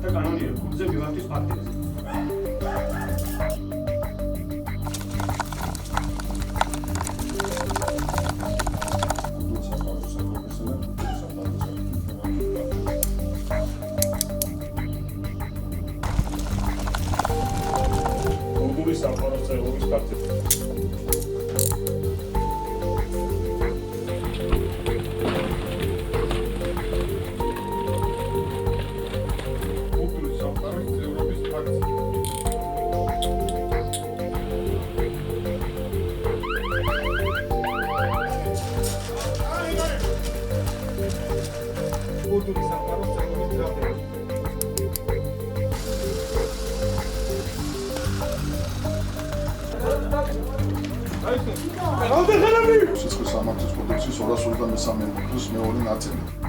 და კანონია გუნდზე მივახტის პარტიაზე. გუნდის სამყაროს წევრობის პარტია. კულტურის სამყაროს წევრობის პარტია. სიცხეს სამართლის კოდექსის 223 ნოմრის მეორე ნაწილი.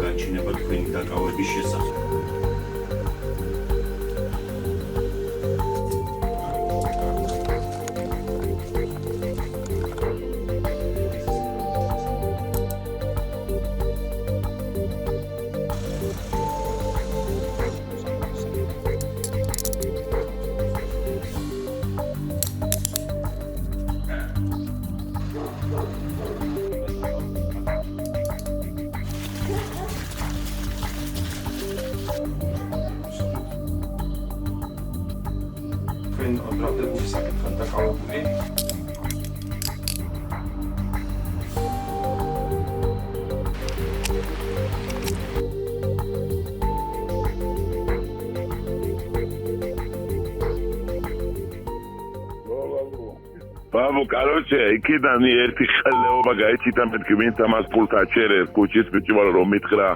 გაჩინება თქვენი დაკავების შესახებ. თქვენ ბრალდებული საკითხთან დაკავებული Бабу, короче, იქიდან ერთი ხელეობა გაიჩიტა მეთქი ვინც ამას ფულს აჩერეს კუჩის ბიჭვარ რომ მითხრა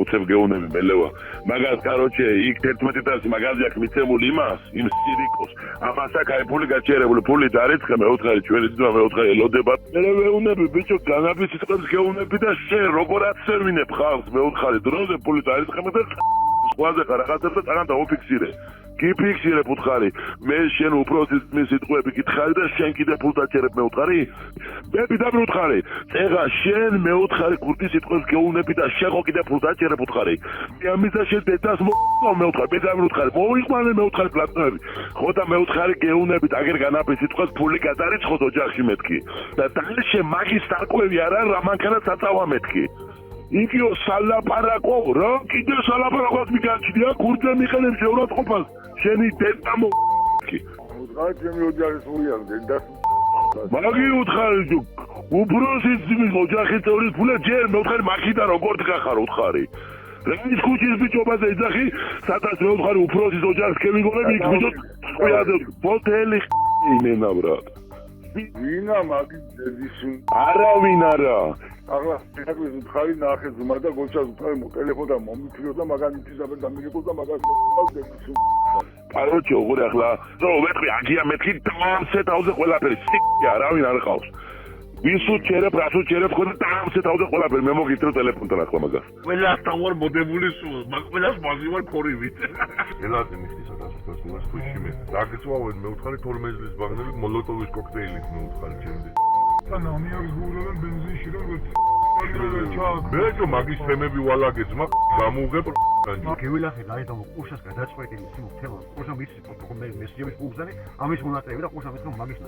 უცებ გეუნები მელევა მაგას короче იქ 11 მაგაზი აქვს მიცემული იმას იმ სირიკოს ამას აქ აი ფული გაჩერებული ფული დარიცხე მეოთხარი ჩვენი ძმა მეოთხარი ელოდება მე ვეუნები ბიჭო განაბის წყებს გეუნები და შენ როგორ აცერვინებ ხალხს მეოთხარი დროზე ფული დარიცხე და სხვაზე რაღაცებზე წაგან დაუფიქსირე გიფიქსირე ფუთხარი მე შენ უბრალოდ მის სიტყვები გითხარი და შენ კიდე ფულს დაჩერებ მეოთხარი მე დავუთხარი წეღა შენ მეოთხარი კურტი სიტყვებს გეუნები და შენ ხო კიდე ფულს დაჩერებ ფუთხარი მე ამისა შენ დედას მეოთხარი მე დავუთხარი მოიყვანე მეოთხარი პლატნოები ხო და მეოთხარი გეუნებით აგერ განაბის სიტყვებს ფული გადარიცხოთ ოჯახში მეთქი და დალშე მაგის დარკვევი არა რა მანქანა წაწავა მეთქი იქიო სალაპარაკო რა კიდე სალაპარაკოს მიგაჩნია კურდზე მიყენებ შეურაცხყოფას შენი დედა მოკი უთხარი ჩემი ოჯახის ფულიან დედას მაგი უთხარი უბრალოდ ის ოჯახის წევრის ფულა ჯერ მეუთხარი მაქიდა როგორ დგახარ უთხარი რამის ქუჩის ბიჭობაზე ეძახი სადაც მეუთხარი უბრალოდ ის ოჯახის კევიგონები იქ ბიჭო წყვიადე ბოთელი იმენა ბრატ ვინა მაგის დედის არავინ არა ახლა შეგვის უთხარი ნახე ზმა და გოჩას უთხარი ტელეფონდა მომიფიო და მაგანითი ზაბენ დამიგეკო და მაგას მოყავს კაროჩე ოღონდ ახლა ზო ვეთქვი აგია მეთქი დამსე თავზე ყველაფერი სიკია არავინ არ ყავს ვისუ ჩერებ რასუ ჩერებ ხო და დამსე თავზე ყველაფერი მე მოგიწევ ტელეფონთან ახლა მაგას ყველასთან ვარ მოდებული სულ მაგ ყველას მაგი ვარ ქორივით ელადი მიხის ადასტოს მას ხუში მე დაგწვავენ მე უთხარი 12 წლის ბაგნები მოლოტოვის კოქტეილით მე უთხარი ჩემზე და ნამიარი გურებენ ბენზინში რომ მე რომ მაგის თემები ვალაგე ძმა გამოვღებ გევილახე დაიდო ყურშას გადაწყვეტილი სიმო თემო ყურშა მის მესიების პულზანი ამის მონაწილეები და ყურშა მეთქო მაგის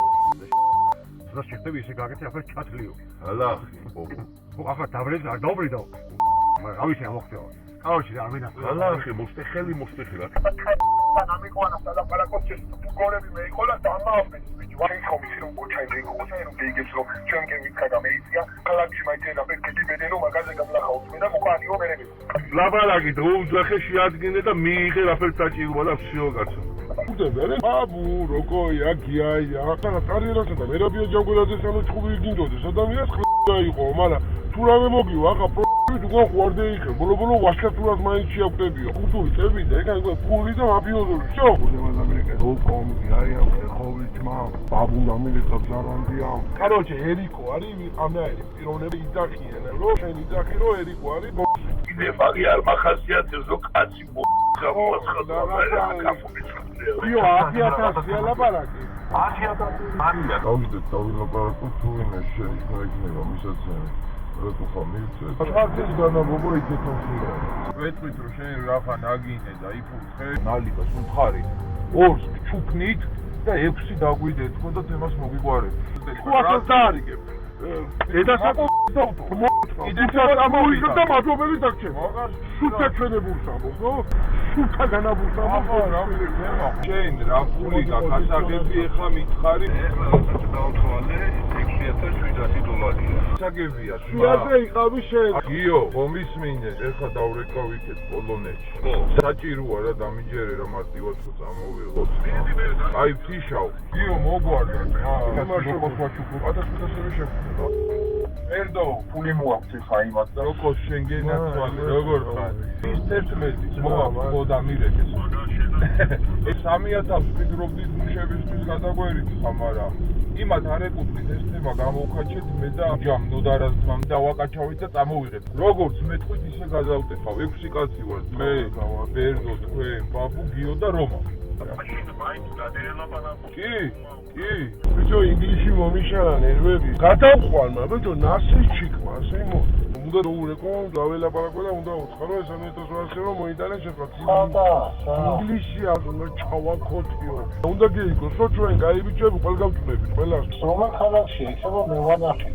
და შეხვდები ისე გაკეთე ახლა ჩათლიო ალახი ხო ახლა დავრეთ არ დავბრიდო მაგრამ ავიშე ამოხტეო კაოში არ მენა ალახი მოსტეხელი რა ამიყვანა და პარაკოჩეს გორები მეიყოლა და ამავეს ბიჭი ვარ ხომის რომ გოჩაი რომ გეიგებს რომ ჩვენ გევიქა და მეიწია ქალაქში მაიძენა პერკეტი ბედენო მაგაზე გამლახავს მე და მოყანიო მერები ლაბარაკი დროუძახე შეადგინე და მიიღე რაფერ საჭიროა და всё კაცო უდები ბაბუ როგორია გიაია ახლა კარიერასა და მერაბია ჯანგულაძე სანო ჭუბი გინდოდეს ადამიანს ხლაიყო მაგრამ თუ რამე მოგივა ახლა პროფიტ უკვე ხვარდე იქე ბოლო ვაშკაცურად მაინც შეავკდებია ხუთური წები და ეგ ფული და მაფიოზური всё ამერიკა როკომი არიან ხოვითმა ბაბუნდა მილეთებს არანდია კაროჩე ერიკო არის ამაერი პიროვნები იძახიან რომ შენ იძახი რომ ერიკო არის კიდე მაგი არ მახასიათებს რომ კაცი გამოსხდა იო 100000 ლაპარაკი 100000 მარია გავიდეთ დავილაპარაკოთ თუ ვინმე შეიძლება იქნება მისაცემი რატო ხამილწე ხარჯის განაბობო იქეთოსია ვეთქვით რომ შენ რახა ნაგინე და იფურთხე ნალიბას უთხარი 2 ჩუქნით და 6 დაგვიდეთ ხო და თემას მოგიგვარებ რა დაარიგებ ედასაკო იდეა ამოვიდო და მადლობელი დაგჩება შუთა ჩვენებულს ამბობ შუთა განაბულს ამბობ შენ რა ფული გასაგები ეხლა მითხარი ეხლა რასაც დავთვალე $6700 საგებია შეაზე იყავი შენ გიო მომისმინე ეხლა დავრეკავიქეთ პოლონეთში ხო საჭიროა რა დამიჯერე რა მარტივად ხო წამოვიღო აი ფიშავ გიო მოგვარდა იმაში მოყვაჩუკო 1500 შეხვდა ერთო ფული მოაქვს ხა იმას და როგორ შენგენაც ვალი როგორ ხარ ის 11 მოაქვს ხო და მირეკეს ეს 3000 ფიქრობდი მუშებისთვის გადაგვერით ხა მაგრამ იმათ არ ეკუთვნით ეს თემა გამოვხაჩეთ მე და ჯამ ნოდარას ძმამ დავაკაჩავით და წამოვიღეთ როგორც მეტყვით ისე გადავტეხავ 6 კაცი ვარ მე ბერძო თქვენ ბაბუ გიო და რომა კი ბიჭო ინგლისში მომიშალა ნერვები გადავყვალმა ბიჭო ნასის ჩიკმა ასე მო უნდა დაურეკო დაველაპარაკო და უნდა უცხარო ეს 1800 რომ მოიტანე შეფრთხილება ინგლისში აღნა ჩავაკოთიო უნდა გეიქოს რომ ჩვენ გაი ბიჭები ყველგავჭდებით ყველას რომა ქალაქში ეხება მე ვანახე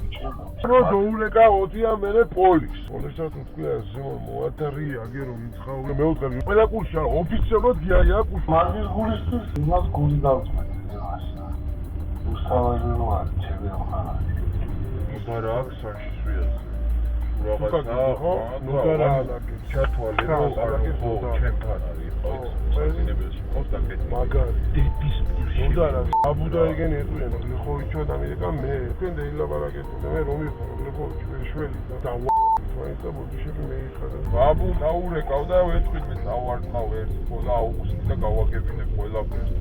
რო დაურეკა 20-იან მერე პოლის პოლისაც თქვია ზემო მოათარია გერო მიცხოვე მეუთხარი ყველა კურსი არა ოფიციალურად გიაია კურსი მაგის გულისთვის იმას გული დავწმე უსავაჟოა ჩემო ხარა მოდარა აქვს საშიშვიას რაღაცა მოდარა ჩათვალე რომ ხო ჩემთან არის ხო წინებელში კონტაქტი მაგარი დედის მოდარა აბუდა ეგენ ეტყვიან რომ ხო იჩო ამერიკა მე თქვენ დაილაპარაკეთ და მე რომ ხო შველი და ვაიტა ბოდიში მე იხარა ბაბუ დაურეკავ და ვეთქვით მე დავარტყავ ერთ ხოლა აუგუსტი და გავაგებინე ყველაფერს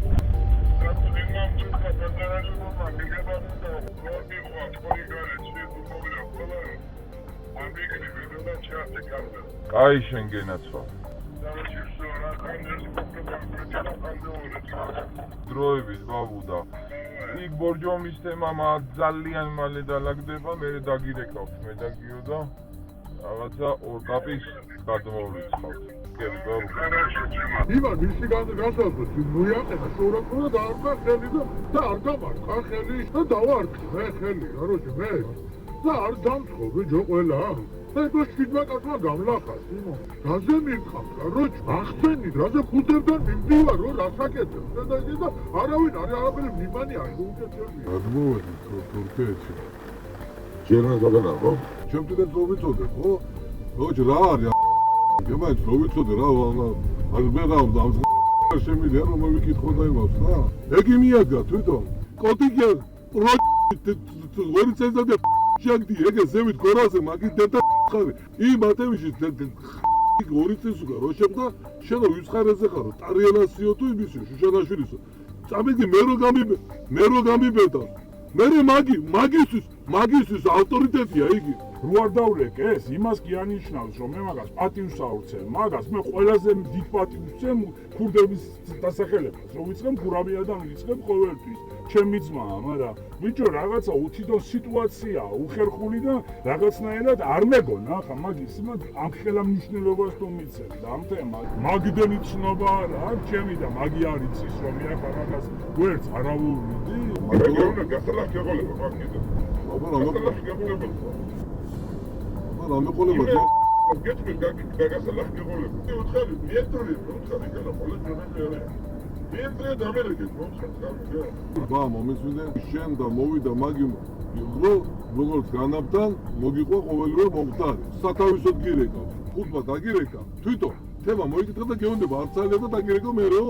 კაი შენგენაცვა დროებით ბაბუ და იქ ბორჯომის თემა ძალიან მალე დალაგდება მე დაგირეკავთ მე და გიო და რაღაცა ორ კაპის გადმოვრიცხავთ გები ბაბუ იმან მისი გასაუბროთ მოიაყენა შორაკურა და არ ხელი და არ დამარხა ხელი და დავარქი მე ხელი გაროჯე მე და არ დამცხო ბიჭო ყველა ეხლა შიდმა კაცმა გამლახა სიმო რაზე მიყავს გაროჯ ახსენით რაზე ხუთებთან მიმდივარ რომ რასაკეთებს და არავინ არაფერი მიმანი არ უგეთებია გადმოვედი თურქეთში ჯერან გადაგავ ჩემთვის რო ვიცოდე ხო როჯ რა არის გემაიც რო ვიცოდე რა არ მეღავ და შემიძლია რომ მოვიკითხო და იმავს რა ეგ მიადგა თვითონ კოტიკე რო ვერცეზე და შაგდი ეგ ზევით გორაზე მაგის დედა ხარი იმ ატევიში ორი წელი უკან რო შეხვდა შენ რო ვიცხარაზე ხარო ტარიანასიო თუ იმისო შუშანაშვილისო წამიდი მე რო გამიბერდა მე მაგისთვის ავტორიტეტია იგი რო არ დავრეკე ეს, იმას კი ანიშნავს, რომ მე მაგას პატივს ავცემ, მაგას მე ყველაზე დიდ პატივს ვცემ ქურდების დასახელებას, რომ ვიცხებ ქურავი ადამიანი, ვიცხებ ყოველთვის, ჩემი ძმაა, მაგრამ ბიჭო, რაღაცა თვითონ სიტუაციაა უხერხული და რაღაცნაირად არ მეგონა, ხა მაგის ამ ხელა მნიშვნელობას თუ მიცემ და ამ თემას მაგდენი ცნობა არა აქვს ჩემი და მაგი არ იცის რომ მე ახლა მაგას ვერც არ ავუვიდი. მაგრამ გასალახი ეყოლება მაგიდა. რამე ყოლება გეტყვი გასალახი ეყოლება. უთხარი მიეტრი, უთხარი განა ყველა ჯერები არა. მიეტრი და ამერიკეთ მოხდა. ბა მომისმინე შენ და მოვიდა მაგი იყო როგორც განაბთან მოგიყვა ყოველივე მომხდარი. სათავისოდ გირეკა. ხუთმა დაგირეკა. თვითონ თემა მოიკითხა და გეუნდება არც ალია და დაგირეკა მერო.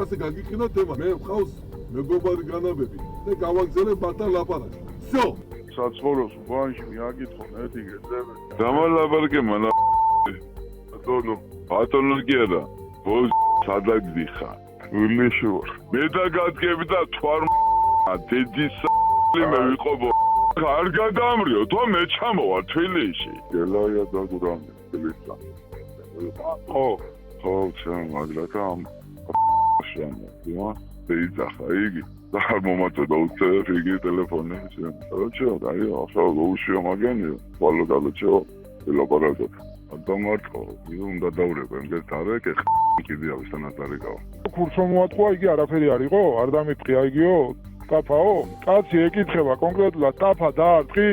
ასე გაგიყინა თემა. მე ვყავს მეგობარი განაბები და გავაგზავნე ბათა ლაპარაკი. всё. საცხოვროს ბანში მიაკითხო ერთი გეძები. დამალაბარკე მანა ბატონო კი არა ბოლ სადაგდიხა ვილიში ვარ მე დაგადგები და თვარ დედის მე ვიყობო არ გადამრიო თო მე ჩამოვარ თბილისში გელაია დაგურამი თბილისთან ხო ჩემ მაგრათა ამ შენა დაიძახა იგი და არ მომაწოდა უცებ იგი ტელეფონი შენ როჩო დაი ახლა გოუშიო მაგენიო ბოლო დალოჩო ლაპარაკობ დამარტყო უნდა დავრება იმდენ თარეკე კიდე არის თანატარიკაო კურსო მოატყვა იგი არაფერი არისო არ დამიტყია იგიო ტაფაო კაცი ეკითხება კონკრეტულად ტაფა დაარტყი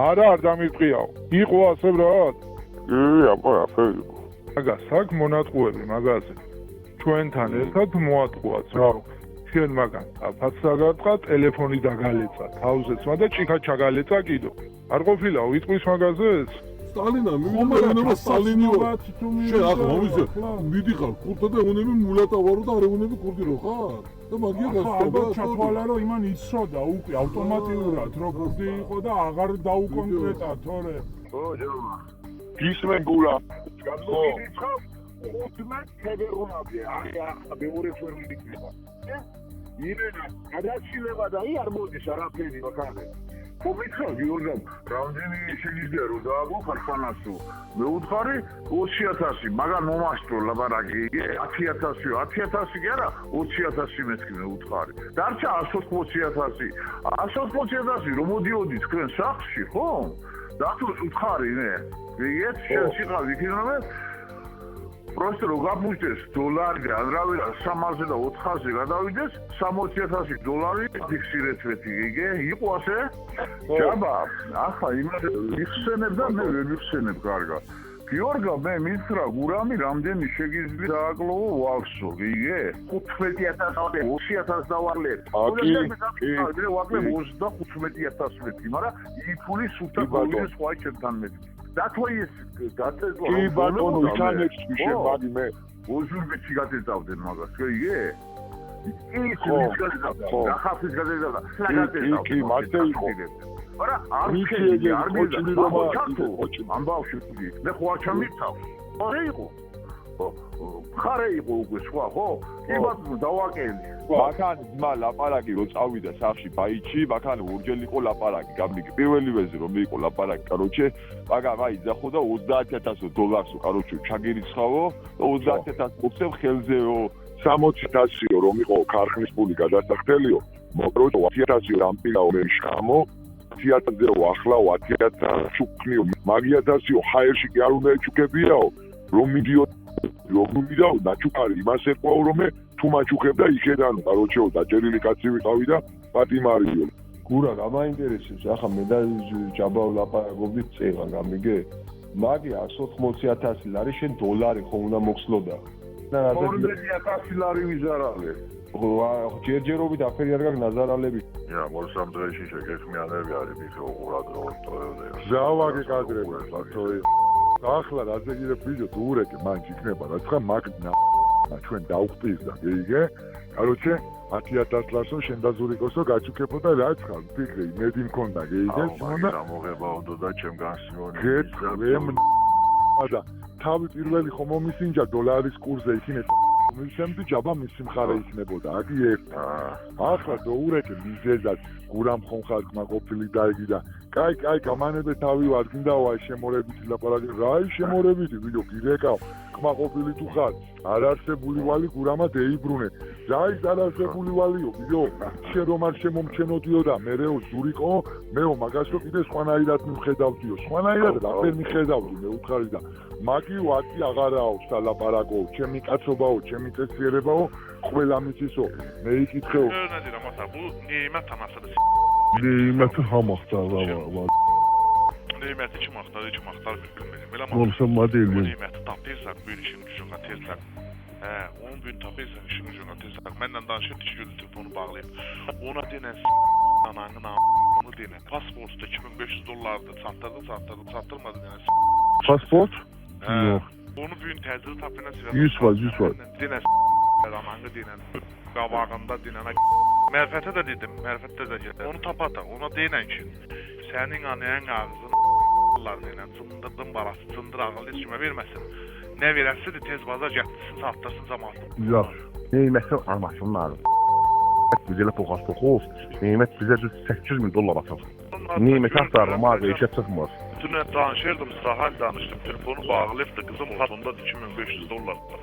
არა არ დამიტყიაო იყო ასე ბრат აბა არაფერი მაგას აქ მონატყუები მაგაზე ჩვენთან ერთად მოატყუაც რა შენ მაგან ტაფაც დაგარტყა ტელეფონი დაგალეცა თავზეც და ჭიქა ჩაგალეცა კიდო არ ყოფილა ვიტყვის მაგაზეს სტალინა მივიდა სტალინი ვარ შენ ახლა მომისე მიდიხარ ქურთა და უნები მულატავარო და არ უნები ქურდი რო ხარ და მაგია გასწორდა ჩათვალა რომ იმან იცოდა უკვე ავტომატიურად რო ქურდი იყო და აღარ დაუკონკრეტა თორე ო ჯერმა გისმენ გულა ხო უთმეთ ფედერუნაბი ახლა მეორე ფერმი იქნება ირენა გადაშილება და არ მოდის არაფერი მაგაზე კომიქა გიორგა რამდენი შეიძლება რომ დააგო ხარხანასო მე უთხარი 20000 მაგან მომასწრო ლაბარაკი 10000 კი არა 20000 მეთქი მე უთხარი დარჩა 180000 180000 რომ მოდიოდი თქვენ სახლში ხო დათოს უთხარი მე ვიგეთ შენ სიყავი იქნება просто რო გაფუჭდეს დოლარი და რავია 300-ზე და 400-ზე გადავიდეს $60000 ფიქსირეთ იგი იყო ასე ჯაბა ახლა იმას ვიხსენებ და მე ვერ ვიხსენებ კარგად გიორგა მე მითხრა გურამი რამდენი შეგიძლია დააკლოვო ვახსო იგე 15000 20000 დავარლეთ მე ვაკლებ 25000 მეთქი მაგრამ ის ფული სულთა გავიდეს სხვა ჩემთან მეთქი დათვაის გაწესვა კი ბატონო იქანებს შენ მაგი მე უზურბეთში გადეზავდნენ მაგას იგე ის გახაფის გადეზავდა კი მარტო იყო არა არ შეიძლება არ მიდა ამ ბავშვი მე ხო არ ჩამიწავ არა იყო ხარე იყო უკვე სხვა ხო კი ბატონო დავაკელი მაგან ძმა ლაპარაკი რო წავიდა სახში ბაიჩი მაგან ორჯერ იყო ლაპარაკი გამიგე პირველივეზე რომ იყო ლაპარაკი კაროჩე მაგან აი ძახო და $30000 კაროჩე ჩაგერიცხავო და 30000 მოხსევ ხელზეო 60000 რომ იყო ქარხნის პული გადასახდელიო მოკროჩო 100000 ამპილაო მე შამო 100000 ახლა 100000 ჩუქნიო მაგიათასიო ჰაერში კი არ უნდა ეჩუქებიაო რომ მიდიო რომ მიდაო დაჩუქარი იმას ეყო რომ მე თუ მაჩუქებ და იქედან კაროჩეო დაჭერილი კაცი ვიყავი და პატიმარიო გურა გამაინტერესებს ახლა მე და ჯაბავ ლაპარაკობდით წეღან გამიგე მაგი 180000 ლარი შენ დოლარი ხომ უნდა მოხსნოდა 200000 ლარი ვიზარალე ჯერჯერობით აფერი არ გაქვს ნაზარალები ია მოსამ დღეში შეგეხმიანები არის მიხო ყურადღება ზავაგი კადრები ბატონო ახლა რაზე გირე ბიჭო დურეკი მან იქნება რა ცხა მაგნა ჩვენ დაუხტიზდა გიგე კაროჩე 10000 ლარსო შენ დაზურიკოსო გაჩუქებო და რა ცხა ფიქრი მედი მქონდა გიგე უნდა გამოგებაოდო და ჩემ განსიონი და თავი პირველი ხომ მომისინჯა დოლარის კურსზე იქნებ მისემდი ჯაბა მის სიმხარე იქნებოდა აკი ერთ ახლა დოურეკი მიზეზად გურამ ხომ ხალხმა ყოფილი დაიგი და კაი, გამანებე თავი ვარ, გინდა ვაი შემორებითი ლაპარაკი. რა ის შემორებითი, ვიდო გირეკავ, კმაყოფილი თუ ხარ, არ არსებული ვალი გურამა დეიბრუნე. რა ის არ არსებული ვალიო, ვიდო, შენ რომ არ შემომჩენოდიო და მეეო ზურიკო, მეო მაგასო კიდე სხვანაირად მიხედავდიო. სხვანაირად რა ვერ მიხედავდი მე უთხარი და მაგი ვაკი აღარაო, სალაპარაკო, ჩემი კაცობაო, ჩემი წესიერებაო, ყველა მიცისო. მე იკითხეო. Nimet hamaktarlar var. Nimeti kim aktar bilmem. Konuşma değil mi? Nimeti tapıysan bir işin gücüne tezler. 10 gün tapıysan işin gücüne tezler. Menden danışır dişi gülü telefonu bağlayıp. Ona denen ananın onu denen. Pasportta $2500'da sattırmadı denen. Pasport? Yok. Onu bugün tezleri tapıyla silah. 100 var. Denen ananı denen. Qabağında dinənə mərfətə də dedim, mərfətdə də gedir. Onu tapata, ona deyən ki, sənin anayın ağzını deyən, cındırdın balası, cındır ağıl heç kimə verməsin. Nə verəsi də tez bazar gətirsin, satdırsın cəmaatı. Yaxşı. Neymətin anlaşılın lazım. Bizə poxuz. Neymət bizə $800,000 atır. Neymət axtarma işə çıxmır. Dünən danışırdım, sahal danışdım. Telefonu bağlayıbdı, qızım onda $2500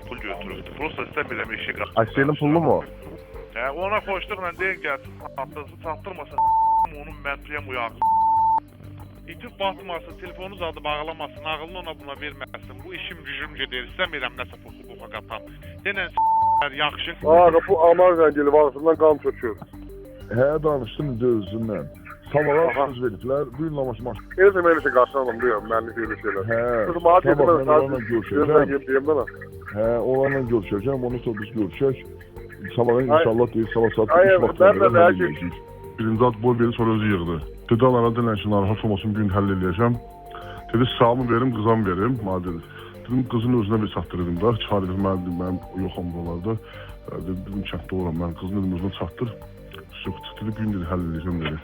pul götürübdü. Prosta istəmirəm işi qaçdı. Ayşenin pullu mu? Ona xoşluqla deyin gəlsin, satdırmasın, onun mənfiyə uyağı. İtib batmasın, telefonu zadı bağlamasın, ağıllı ona buna verməsin. Bu işim gücüm gedir, istəmirəm nəsə pulluğa qatam. Denən yaxşı. Bu Amar zəngili varısından qan çökür. Hə, danışdım özündən. Sabahlar söz veriblər, bu gün namaz maç. Neyse mən isə qarşıladım deyəm, mənlik öyle şeyler. Hə, Kızım ağa sabah dedim, mən onlarla görüşəcəm. bana. Hə, onlarla görüşəcəm, onu sonra biz görüşək. Sabahın inşallah deyil, sabah saat 3 Ay, vaxtında ben de her şey- eləyəcəyik. Birinci ad boy beni sonra özü yığdı. Dedi alara denən ki, narahat olmasın, bir gün həll eləyəcəm. Dedi, sağımı verim, qızam verim, mənə dedi. Dedim, qızın özünə bir çatdırdım da, çağır edim, mən yoxam buralarda. Dedim, kənddə olam, mən qızın dedim, özünə çatdır. Dedi, bir gün dedi, həll eləyəcəm dedi.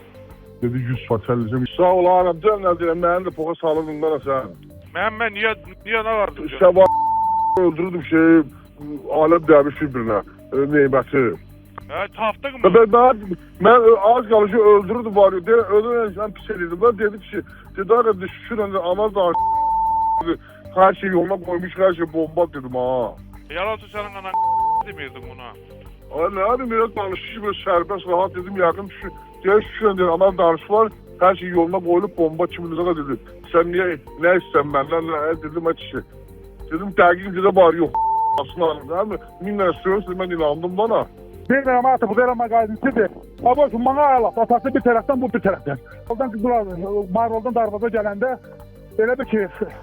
Dedi, 100% həll eləyəcəm. Sağ ol ağam, dönlər deyirəm, məni də poxa salırdın bana sən. Mən niyə nə vardı? Sabah öldürdüm aləm dəmiş bir-birinə, neyməti. Tapdın mı? Mən az qalışı öldürürdüm var ya, öldürən insan pis edirdim. Ben dedi ki, dedi ağam, şurada amaz da her şey yoluna koymuş, her şey bomba dedim ha. Yalatı sənin anan demirdin buna. Ay ne yapayım, biraz danışış böyle serbest, rahat dedim, yakın şu, diye şurada amaz danış var, her şey yoluna koyulup bomba çiminize dedim. Sen niye, ne isten benden, dedim aç işi. Dedim, dəqiqimcə də var, yox, aslında, değil mi? Minlə istiyorsun, ben inandım bana. Bilmirəm artıq bu verə mağazisidir. Aboş, bana ayalaq, atası bir tərəfdən, bu bir tərəfdən. Oradan qızlar, Maroldan darvaza gələndə, elə bir ki,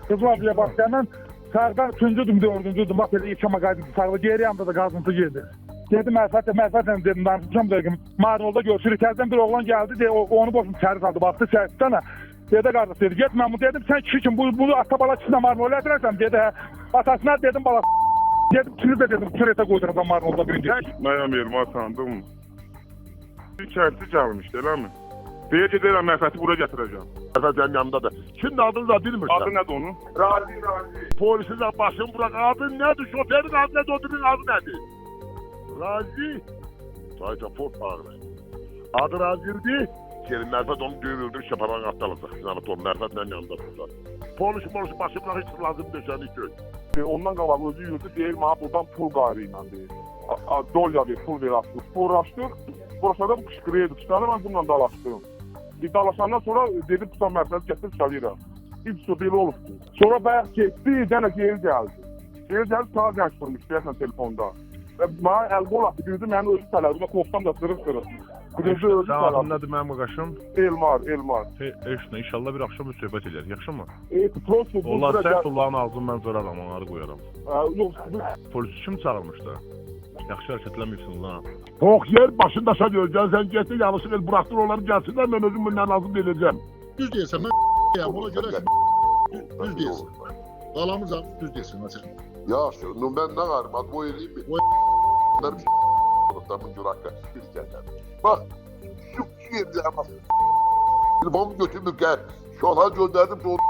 qızlar bilə bax, səndən sağdan 3-cüdüm, 4-cüdüm, bax, elə iki mağazisi sağda, geri yanında da qazıntı geldi. Dedim, mərfətlə dedim, danışmışam dedim, Marolda görüşürük, təzdən bir oğlan gəldi, onu boşum içəri saldı, baxdı, içərisindənə. Dedi qardaş, dedi, get mən bu dedim, sən kişi kim, bu ata bala kişilə Marolda edirəsən, dedi, atasına dedim, bala dedim, kimi de dedim, kürete koyduracam Marolda bir gün. Mənim yerimi atandım. Bir kərti gəlmişdi, elə mi? Deyə ki, deyirəm, Mərfəti bura gətirəcəm. Mərfət sənin yanındadır. Kimin adını da bilmirsən. Adı nədir onun? Razi. Polisin də başını bırak, adı nədir? Şoferin adı nədir? Ödünün adı nədir? Razi. Sayca pot bağırır. Adı Razi'dir. Gelin Mərfət onu düğün öldürüp şaparan attalacaq. Zanıt onu Mərfətlə yanında tutacaq. Polisin başını bırak, hiç lazım döşəni göy. Ondan qabaq özü yürüdü, deyir, mənə buradan pul qayrı ilə deyir. Dolya bir pul ver açdıq. Uğraşdıq, burası da qışqırıyorduk. İşte ben bununla dalaşdım. Bir dalaşandan sonra dedim, tutan Mərfəti gətirib çalıyla. İlk su belə olubdu. Sonra bayaq getdi, dənə geri gəldi. Geri gəldi, sağa gənç durmuş, deyəsən telefonda. Və mənə əl-qol atdı, bildi, mənim özü tələbimə qorxsam da sırıq-sırıq. Sağ nədir mənim qaşım? Elmar. Eşnə, inşallah bir axşam bir söhbət edər, yaxşı mı? Prosto bu Onlar sən tullağın ağzını mən zoraram, onları qoyaram. Yox, Polis kim çağırmışdı? Yaxşı hərəkətləməyibsin lan. Ox yer başında sən öləcəksən, sən getdi, yanlışın el buraxdır, onları gəlsinlər, mən özüm bundan lazım edəcəm. Düz deyirsən, mən ona görə düz deyirsən. Qalamızam, düz deyirsən, məsələn. Yaxşı, mən nə qarım, ad boy eləyim mi? Bunlar bir şey cüraqqa, bir gəllər. Bax, şu yerdə ama telefonumu götürüb gəl, şola göndərdim, doğru